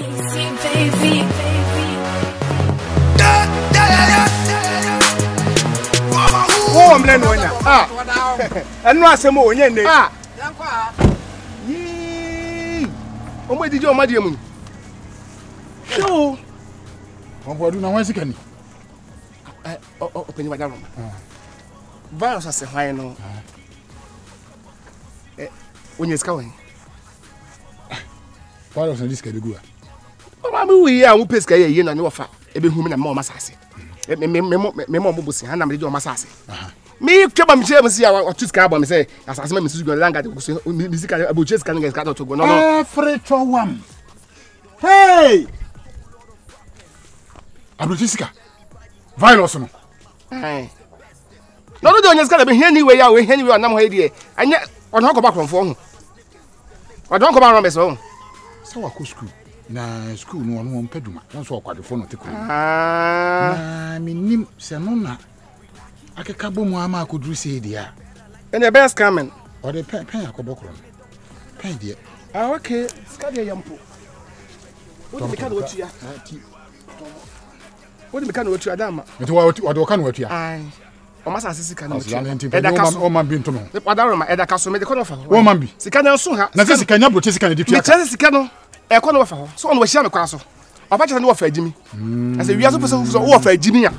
Oh, I'm learning now. Ah, and no, some more. Ah, oh, where did your madam? So, what do you know? What's it? Open your room. Virus as a high no. When you're going, virus and this can go. Oh, we are who pays a year and no fat. Every woman and more massage. Me more bussy, and I'm the door massage. Me, Cabam James, or two scabam say, as I Mrs. Golanga, musical about just can't get got to go. No, Fred one. Hey! Abujisica. Virus. Hey. No, don't got to be anyway. I will hand you a number idea. And yet, on talk about from phone. I don't come around my own. So I could school. Na school no one peduma. Once walk at the phone to Ah, nim senona. I can cabo Muama could receive dear. And the best coming. Or the pen akobokron. Pen dear. Ah, okay. Scadia Yampo. What do you can what you are? What do you can what you are, Dama? What can what you are? Aye. O masa asisi kan no. O man bi ntono. E padaro ma eda kaso me de kono fa. O man bi. Sika na so ha. Na se sika nya broche sika na ditua. Me chese sika no. E kono fa ho. So on wa hia me kwa so. Oba chese no wa fa agimi. Ase wi aso pese so wo fa agimi a.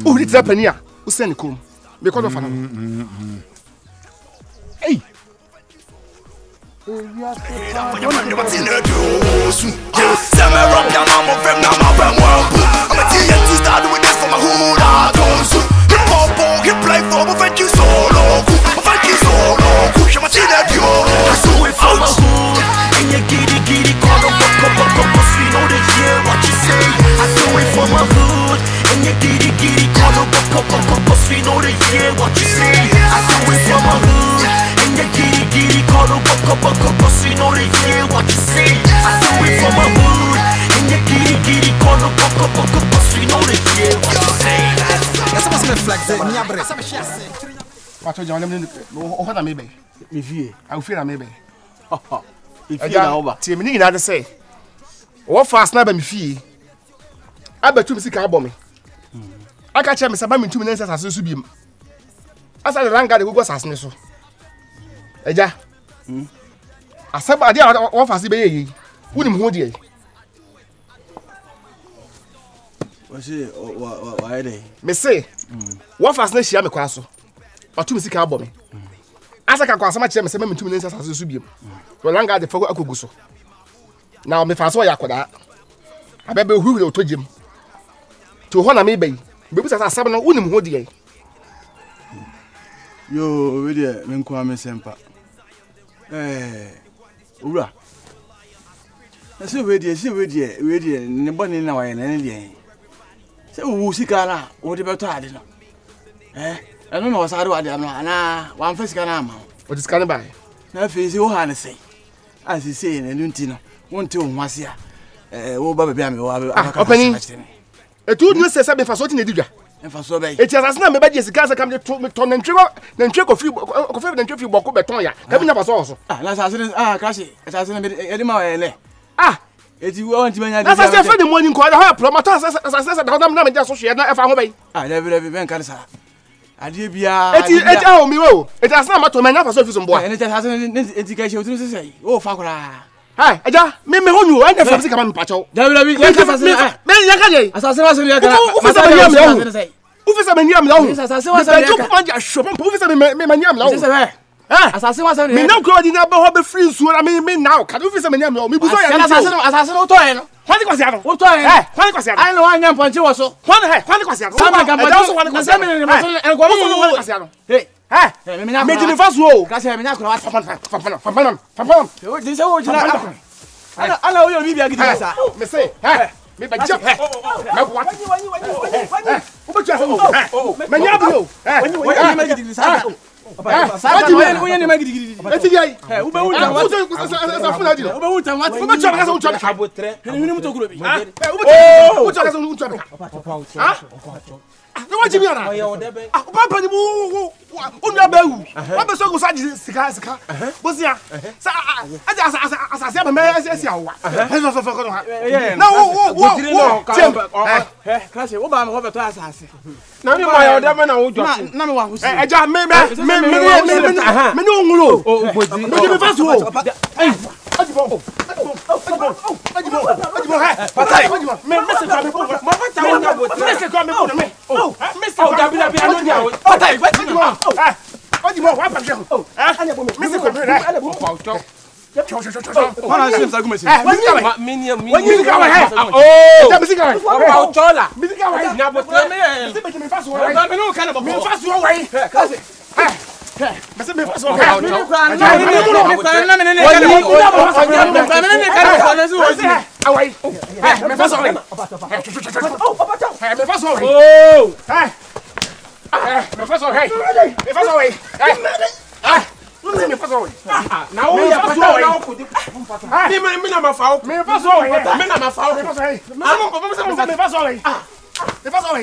O hiri tra pani a. O sen kom. Me kono fa no. Hey. He play for me, thank you so long. Thank you so long. She must see that you. I saw it from my hood. And you giddy, call up, cause we know that hear what you say. I saw it from my hood. And you giddy, call up, cause we know that hear what you say. I saw it from my hood. And you giddy, call up, cause we know that hear what you say. I saw it from my hood. And you giddy, call up, cause we know that hear what you say. Flex it, nyabre. Pacho John, o hana mebe. Me vie. I feel na mebe. If you na over. Ti me ni na de say. O fast na ba me fie. Abatu me sika abo me. Aka che me sa ba me ntumi na sasa so biem. Asa de ranga de gogo sasne so. Eja. Asaba de o fast be yi. Wunim ho de. Why they? Me say, what fast na shia me kwa so. Batu me sika abo me. Asa ka kwa sama che me se me ntumi na sasa so biem. To ranga de fago akogu so. Na me fa so ya koda. Abebe hu o tojim. To ho na me bai. Be bu sasa asaba na wunim ho de. Yo, we dey me nko ame sempa. Ura. Se we dey ne boni na wa ye na ne dey. Se wo sika na wo de beto ade no. Eno na wasare wa de na wan fa sika na ama. O de sika ne bai. Na fe se wo ha ne sei. Asi sei na nti no. Wonte wo hwase a. Wo ba bebe ame wo aba. Openi. Etu no se be fa so ti na didwa. Enfa so bai. Eti asase me ba di sika se kam de to na ntwe ko free na ntwe free boko beton ya. Ka bi na fa so. Na asase kashi. Asase na e di ma wa ele. Eti wo wanti manya de. Asase fa de money ko da ha promoter asase da na me dia so hwe na e fa ho bai. Level ben kan sa. Ade bia. Eti o mi wo. Eti asase ma to manya fa so fi so mbo. Eti asase enti ka she otun se sei. O fa kura. Hai, eja, me honyu, anya fa sika ma me pacho. Level ya ka asase. Me ya ka je. Asase wa so ya ka. Ufisa me niam la hu. Ufisa me niam la hu. Asase wa so ya ka. Me manja shopo, ufisa me niam la hu. Asase wa so ya. Me na ko di na ba ho be free nsuo na me now. Ka ufisa me niam la hu. Me buso ya. Asase no to e no. Hwani kwase ano? O to e. Hwani kwase ano? Ai no anya mponche wo so. Hwani kwase ano? Sama ka mponche. Hwani kwase ano? Hwani kwase ano? Hey. Me di fasu o. Kasi me nya kura wa. Fapana. Di se wo jina. Ala o yo bibia gidi sa. Me say, me ba jump. Me what? O ba jump. Me nya bi o. Wani ma gidi sa. Sa ni ma gidi. eti yai ube wuta what sa funa di ube wuta what ube chọ ka sa wuta ka abotre ni mu to kuro bi ube chọ ka sa wuta ka ah no wa jimi ana ah papa ni mu onu abawu wa be so go sa sika bosia sa asa ba me esi awa so ko no ha na wo class wo ba me ho beto asase na mi ma yo de me na wo jo na me wa husi eja me no nwuro me me faso o ajibo patai me se kwa me mo fata wo na botre me se kwa me me me se kwa me anu dia patai ajibo wa pa je me se kwa me re wana sim sa gumesi mini ka wa he oh misi ka wa chola misi ka wa na botre me me faso wa me no kana me faso wa class mas me faço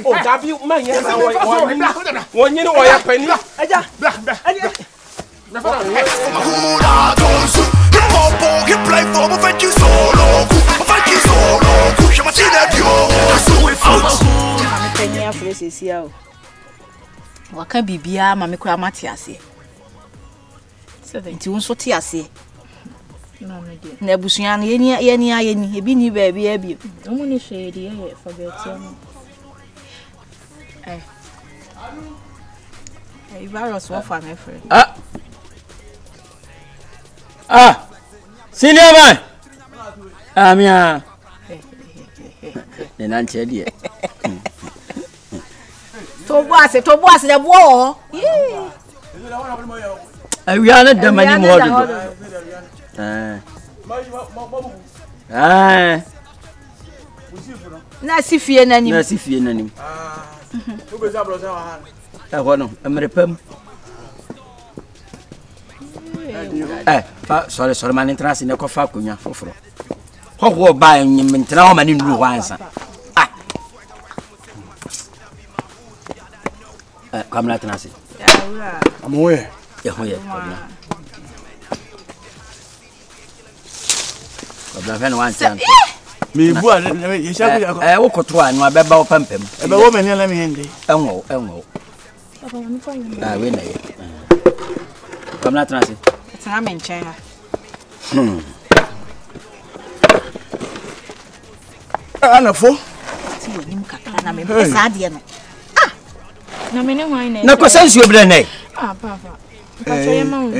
oh, Davi, man, yes, one year or a penny. He play for me, thank you so long. Thank you so long. Je m'attends à Dieu. I saw it out. Penny afresh is here. Waka bibia ma me kura mate ase. Nti wonso te ase. No me dey. Na busuan yeni ebi ni ba bi abi. Omo ni hwe dey e forget am. Virus what for my friend. Senior man. Amia. The nan chedi. To boss the boy. We are not the money more. Na sifie nanim. Na sifie nanim. wo be zabro sa wa Hono, Ameripam. Sorry, man, interest in a coffee kunya foforo. Ho ba nyim ntra ho mani nru wansa. Come na tenasi. amoye Hoye. Kabla fen wansa. me bu a ye sha ku ya Wo koto anu abeba wo pampam. e be wo me ni la me yende Enwo. Papa woni fa yin. We na ye. Come na tenasi. Tena me nchen ha. ana fo Ti woni mkaka na me pesa de no. Na me ne hwan na. Na ko sense obre na. Papa. Papa ye ma wo.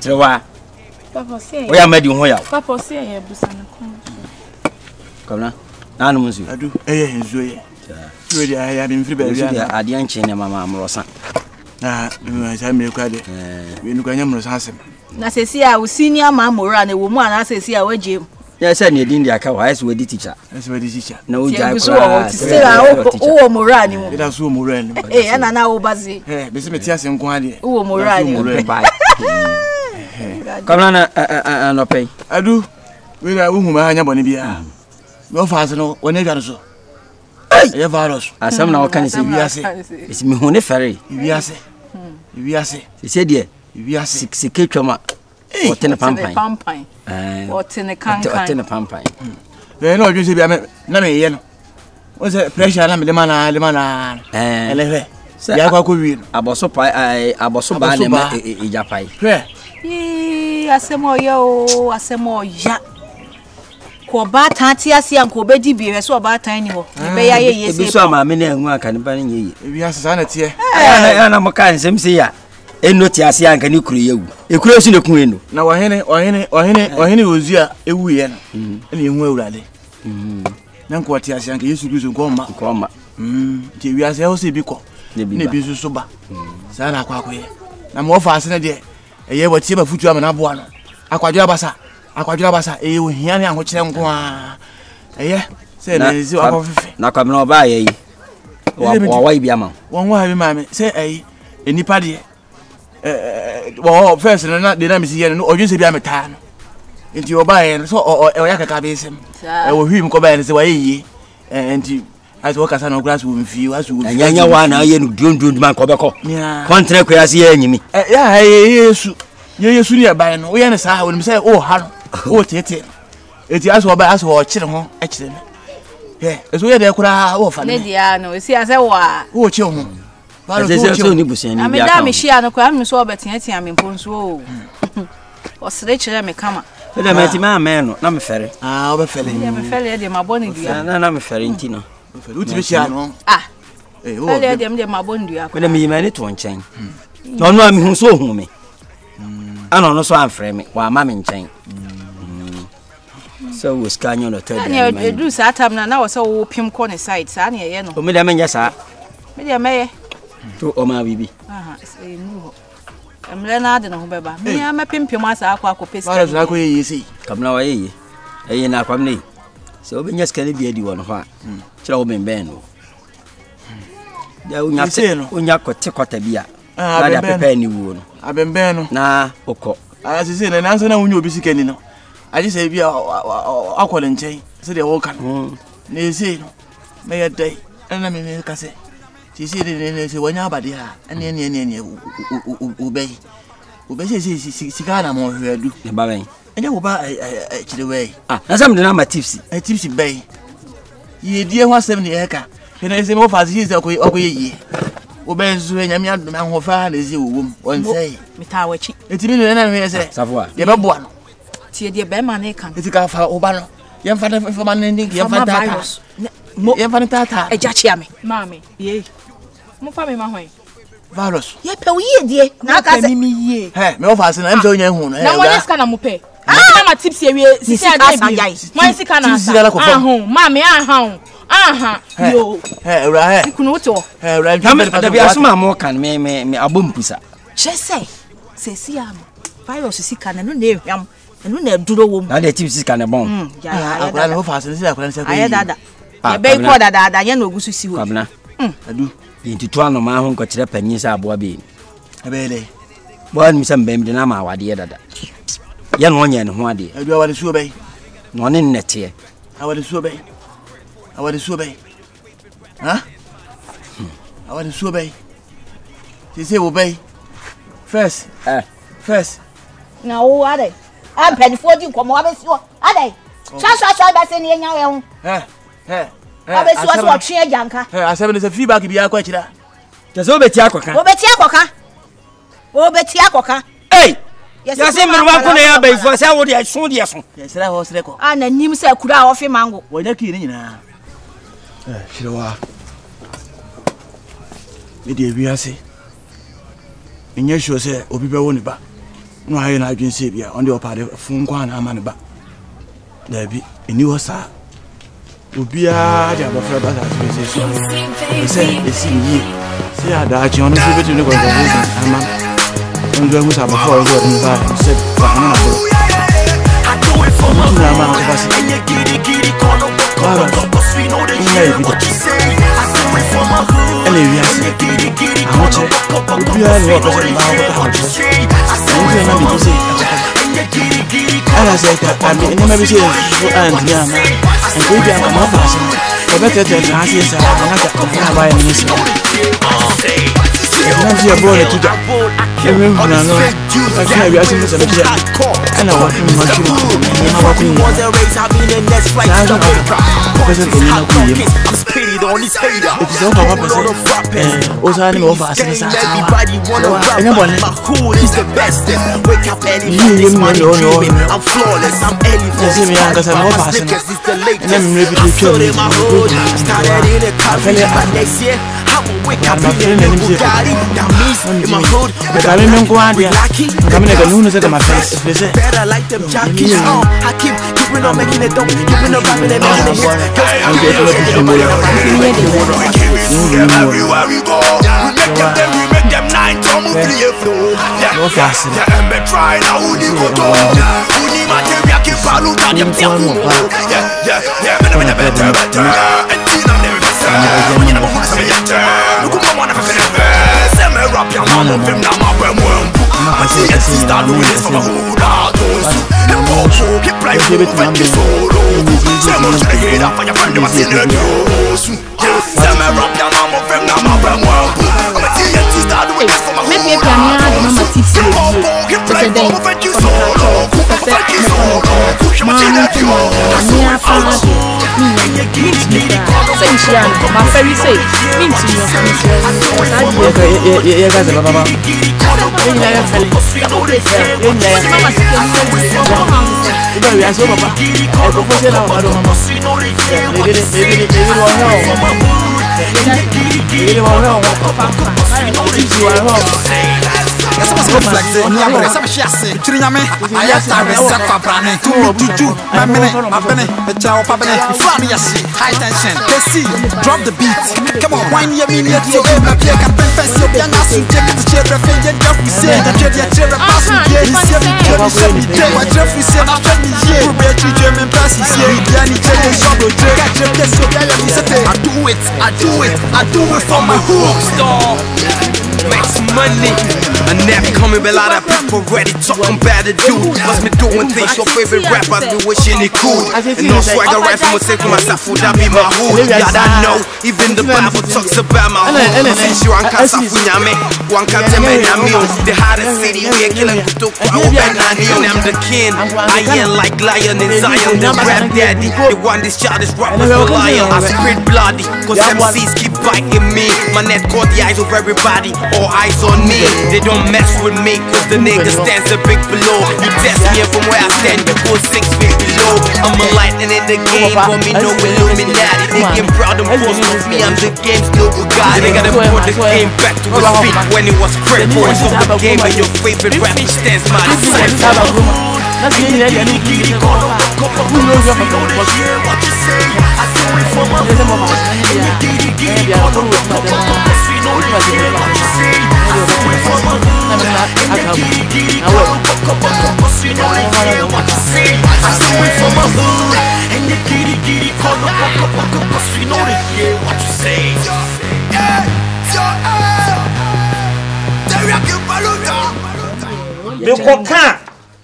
Trewa. Papa se. We amadi ho ya. Papa se ye busa na kon. Come na. Na no munsu. adu enzo ye we dia ya bi mfiri ba bia Ade anche ne mama amrosa. na me sa me kwa de we nu kwa nyamro sa asem Na sesi a wo senior man mora na wo mu ana sesi a wajem. Ya say ne din dia ka wa as we di teacher. ese we di teacher Na o ja So wo ti wo mora ni mu. ida so mo re ni Ana na wo bazi. be se me ti asem kwa de Wo mora ni. Bye. Come na no pay. adu we na wo hu ma anya boni bia no fa no wona dwa no so ye virus Asam na wo kan se wiase isi me hu ne fere. wiase Se die wiase sike twama. O tene pampan. Pampan. O tene kankan. O tene pampan. we no odun se bia na me ye no o se pressure na me de mana elewe ya kwa ko wi no Aboso ba ne ma ejapai. Yi asemo ya. Ko ba tan ti ase an ko be di bi re so ba tan ni ho. Be ya ye Ebi so ama me na enwu aka ne ba ne ye. wiase sa na tie Na mo kan sem se ya. Eno ti ase anka ni kuru yewu. Ekuru su ne kun eno. na wahene ozia ewu ye no na enwu awurade na nko tie ase anka Yesu Kristo nko ma Ko ma. ti wiase ho se bi ko Ne bi na ba. bi so ba sa na akwa ye na mo fa ase na de eye watie ba futu ama na boa no akwadwo abasa eye ohia ne ahokyere nko a eye se na ezi wa fefe Na kwa me no ba ye yi. Wa bi ama. won wa bi ma me se eye enipa de wo first na de na me see no odwin se bia meta no enti obae so o yakaka be sem wo hwim ko ba ne se wa yi enti as wo kasa no grass wo mfi wasu wo nyanya wa na ye no dundun man ko be ko kontre ko ya se ye nyimi ya yesu ni abae no wo ye ne sa wo nim se o ha no o tete enti as wo ba as wo kire ho e kire me eso ye de kura wo fa ne dia no esi ase wa wo kire ho so ni busia ni bia ka me shia no kwa me so obetia me mponso o osire kire me kama da me ti ma no na me fere obefele me fere de maboni dua na me fere nti no uti be shia no fere de maboni dua ko da me yima ni to nchen no no ami hu so hu me ana no so amfre me wa ma me nchen so was kanyo no tell me na edu sa atam na wo so wo pim ko ne side sa na ye no o me da me nya sa me de meye to o ma bibi say nu emle na ade no ho beba me ya mapimpim asa akwa pesa wala zuna ko ye sei kamna wa ye na kwam ne so o be nya skale bi adi wono ha kira wo ben ben no ya unya ko tikota bia na da pepe ni wo no abemben no na okọ sisi na nanso na unyo obi sikani no aje se bia akwole nchen se de wo kan na ese no me ya dai na me ka se sisi de se wanya abade ha ene ube se sika na mo hwedu ne ba ben enye wo ba chire we na sam de na ma tipsy bay ye die ho asem ne eka ene se mo fa se se akoye wo ben so nyame adom ahofa na ezi wowom wonsei meta wachi etimi no na me se safwa ye beboa no tie de be ma na kan etika fa oba no ye mfa na fa man ndi ye mfa tata ye mfa tata eja chia me mami ye mo fa me ma hwan virus ye pe wo ye die na ka se mi ye me ofa se na em se onya hu no na mo sika na mo pe na ma tips ye sisi ade bi mo sika na mami yo ura ikunu to ura da bi asuma mo kan me abompusa chese se si am virus sika na no na ehwam enu na duro wo mu na de tips sika na bon ya akura no fa se akura se ko aye dada ye be ko dada ye na ogusu si wo kabna adu yinti to ano ma ho ko kire panyin sa aboa be ebele bo an mi sam bem de na ma awade ye dada ye no onye ne ho ade adu awade suo be no ne nnete awade suo be ha awade suo be se wo be first na wo ade am penfo di komo abesi o ade sha ba se ne nya we ho abesi o so twe ajanka asebe ne se feedback bi akwa kira je so beti akoka hey ya se mirwa ko ne ya bai fo se wo de so de so ya sira ho sire ko ana nim se kura ofi mango wonya ki ni nyina shirawa me de wiase enye sho se obi be wo ni ba no aye na adwen se bia on de opade fun kwa na ama ne ba da bi eni wo sa obi a de abofra ba sa se so se esi ni se ada achi on se betu ne ko ama on do mu sa ba for go ni ba se ba na ko I do it for my mama hood. ko basi And you giddy call up cause we know they hear what you say. I do it for my hood. ele wiase And you giddy aho call che up obi a ni o ko se ba ko ta ho what you che say. I do it na for bi my se hood. And you giddy ala se ka ami ni ma bi se so and ni ama en ko bi ama ma fa se o be tete na se sa na ka ko na ba ni se na ji abo le tuja emi na no ta ka bi ase ni se be je ana wa ni ma ju ni ma ba ku ni I'm spitting on his hater. so fa ba se o sa ni mo fa se sa Everybody wanna rock my hood is the best. Wake up early, I'm flawless, I'm elephant. My sneakers is the latest. I'm still in my hood. Started in a career, but next year I will wake up in a Bugatti. That means in my hood, we lucky. Better like them jockeys. I keep keeping on making it, keeping on rapping and making it. Everywhere we go, we make them nine to move play flow. Yeah, and be try now who ni go to. Who ni material keep follow that them tiaku. Yeah, me better. And tina never best. When you never want to say it, look at my one of the best. Say me rap your mama, film na my I'm a TNT star doing this for my hood. The popo get play for me, thank you solo. So much to hear that for your friend, I'm a news. Tell me rap down, I'm a fem, now I'm a I'm a TNT star doing this for my hood. Make me mama tips The popo get play for me, thank you solo. Thank you solo. I'm a TNT star doing this for my hood. My fairy say, Essa was reflexing, minha cabeça mexia assim. Tirinha me, aí a tarde se acabrane. Tu me tuju, my bene, the chow pabene. Flanny assim, high tension. KC, drop the beat. Come on, wine your mini at your aim. Appear can confess your piano, so take it to cheer the fade and Jeff we say. The trade your chair, pass me here. He's here, me day. What Jeff we say, not me here. We bet you German pass, he's here. Yanni, Jerry, Shadow, Jack, Jeff, yes, so yeah, I do it for my hook star. Make some money. I never coming, but a lot of people ready talking bad to do. Must be doing things your favorite rappers be wishing it could. And no swagger right from myself, myself would that be my hood. Yeah, I know. Even the Bible talks about my hood. Since you can't me, one can't tell me the hottest city we are killing to and I'm the king. I ain't like lion in Zion, the rap daddy. The one this child is rappers for lion. I spit bloody, cause MCs keep biting me. My net caught the eyes of everybody. All eyes on me, they don't mess with me, cause the nigga stands a big below. You test me and from where I stand, you go 6 feet below. I'm a lightning in the game, for me no Illuminati. They get proud and boast of me, I'm the game's no Bugatti. They gotta put the game back to its feet when it was critical. It's of the game and your favorite rapper stands my side. That's the idea. I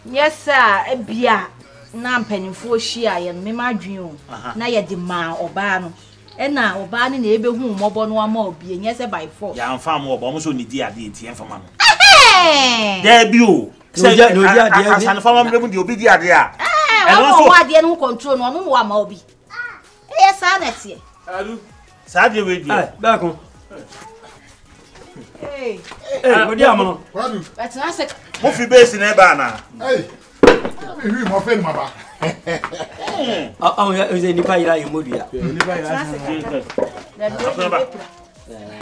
yes, sir. Ebia na mpanimfo hia ye me madwen o na ye de ma oba no e na oba ne na ebe hu mobo no ama obi enye se by force ya mfa mo obo mo so ni di ade enti enfa ma no there bi o se no di ade asan fa ma mbe di obi di ade a e no wa ade no control no no wa ma obi e sa na tie alu sa de we di ba ko eh mo di amono Wadu. but na se mo fi base na ba na Hey. Me hu mo fen maba. Oze nipa ira yemodua.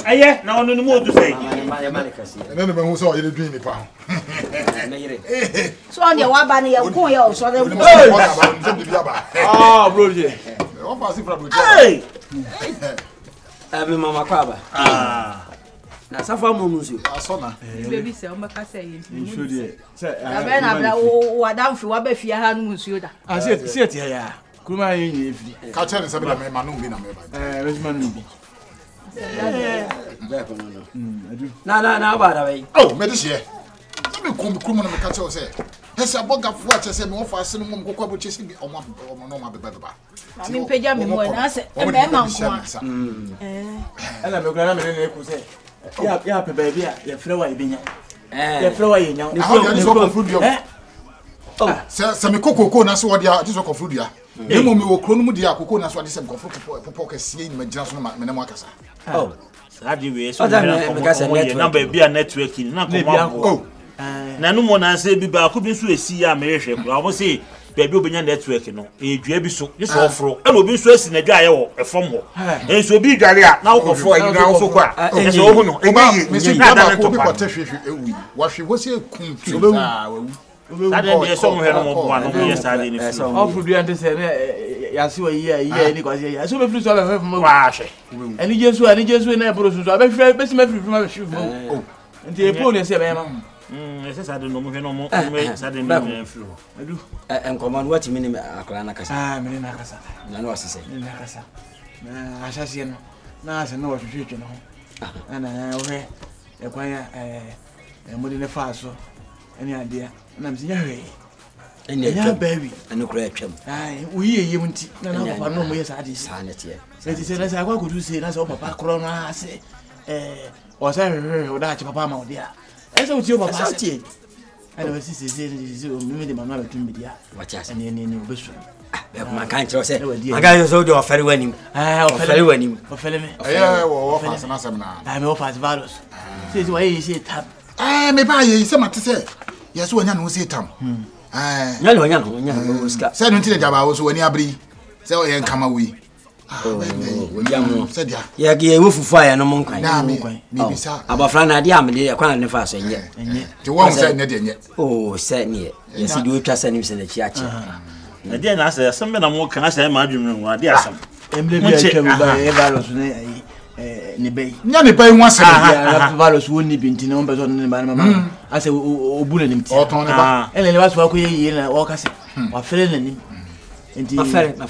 Aye, na onu mu odu sei. Ene me hu so yele dwin nipa. so on the wa ba ne ye kun ye o so de Ah, bro je. Wọ́n fa sí fra bro. Hey! Me mama kwaba. Na safa mo nusio. Asona. Baby say o maka say yin. Nsuo de. Say abe na bla wa dan fi wa ba fi ha no nsuo da. Ah, see tie ya. Kuruma yin ye fi. Ka chere se be na me ma no bi na me ba. Resman no bi. Na ba da bai. Oh, me dis here. Me kom kuruma na me ka chere se. Hesi abogafo a chere se me wo fa ase no mo kokwa bo chese bi omo no ma beba. Mi peja me mo na se e me ma nko. Ela me kura na me ne ku se. Ya pe baby a ya frɛ wa ibenya. Ya frɛ wa yenya. Ne so confruit yo. Oh, se me kokoko na so wo dia just confruit dia. E mo me wo kro no mu dia kokoko na so ade se me confruit popo kɛse ni magina so na me mo akasa. Oh, sa de we so na ba bia network ni na ko ma. Na no mo na se bi ba ko bi so esi ya me hwehwe ko. Abo se baby obenya network no edua bi so ye so ofro e no bi so asi na dwa ye wo efom ho en so bi dware a na wo kofo ayi na wo so kwa e so ohu no e bi me si baba ko bi ko te hwehwe ewu wa hwe wo se kun tu za wawu sade de so mo he no mo bo ano ye sade ni fi ofro dua nte se na ya si wa yi ni kwase ya so be firi so be fo wa hwe ani jesu na e bro so be firi be si ma firi ma be hwe fo nti e po ne se be ma ese sade no mo he no mo me sade no me firi adu enkoman wati mini akora na kasa mini na kasa na no asese mini na kasa na asase no na ase no hwehwe no ana o he e kwanya mo de ne fa so Any idea? And I'm saying, and you're baby, and no crap. We you won't know more sanity. Said as I could say, that's all Papa Corona say, or say, or that Papa, my dear. As I was your Papa, I was saying, my mother to media. What just any new bush. My kind of say, I got you so do a ferry wedding. I'll ferry wedding. Or ferry me. I'm off as Valos. Says why you say tap. Me buy you some to say. Yes, when you say Tom. No, said until the Java was when you breathe. So I come away. Said ya. Yeah, give a fire no monk. Maybe, sir. About Flana Diam, I can't never say yet. The one said yet. Oh, said near. Yes, you do trust him in the church. And then I said, some men are more can I say, imagine what they are some. None pay once. Valos wouldn't be in numbers on the man. I say, oh, bullet him. And then was walking in a walk or filling him. Indeed, my friend,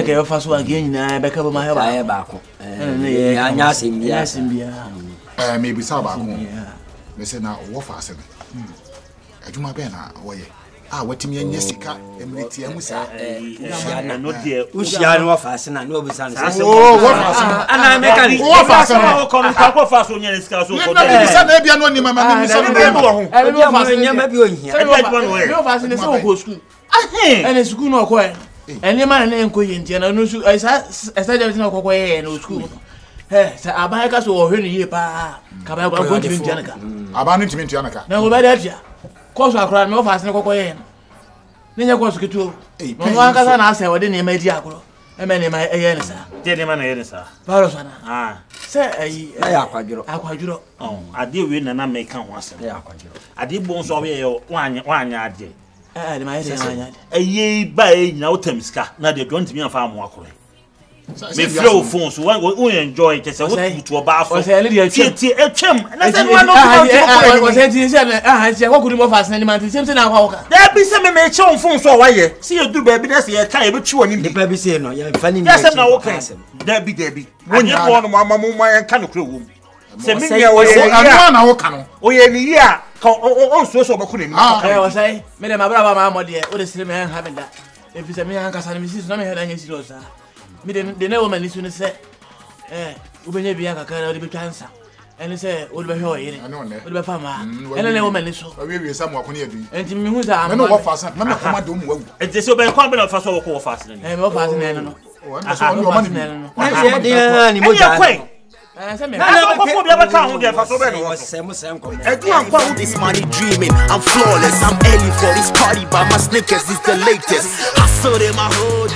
I offer so again. I back up my hair back. Yes, maybe Sabah. Listen now, what fast. I do my banner. What me and Jessica, Emily, and Musa. No dear, Ushia, fast, and I know besides. Oh, what fast? And I make a fast. Come fast on your scouts. Maybe I'm only my mamma. And it's school no quiet. And the man ain't going and no shoe. I said, no quiet no school. Hey, I buy a castle or any year, pa. Come out going to Janica. Abandoned to Janica. No, by that. Cause I cried no fast and quiet. Then I was good too. One can answer what didn't make Diaco. I mean, my Ayansa. Gentleman, sir. Parosana. Ah, say, I oh, I did win and I make come once. I did bones over here 1 yard day. A ye by now Temska, now they don't me a farm walk away. Me flow phones, one enjoy it as a to a bath or a little chum. And I said, I was saying, what could you move fast any man? Simpson, there be some made show phones so why see you do baby, that's your time, but you and the baby say no, you're funny. Yes, I'm not okay. Debbie. When you want Mamma and Cano crew. Send me a oh, yeah. Oh, so couldn't. I was saying, Madame Abraham, dear, what is the man having that? If it's a man, because I'm Mrs. Nommy had any serious. The no woman is to say, we may be a kind of cancer. And they say, what about her? I know, what about Fama? And then a woman is so. We will somewhat near you. And to me, who's I know what fast. Mamma, don't work. It is so bad, coming up for so fast. And more fast than this money dreaming, I'm flawless. I'm early for this party, but my sneakers is the latest. I saw them, my hood.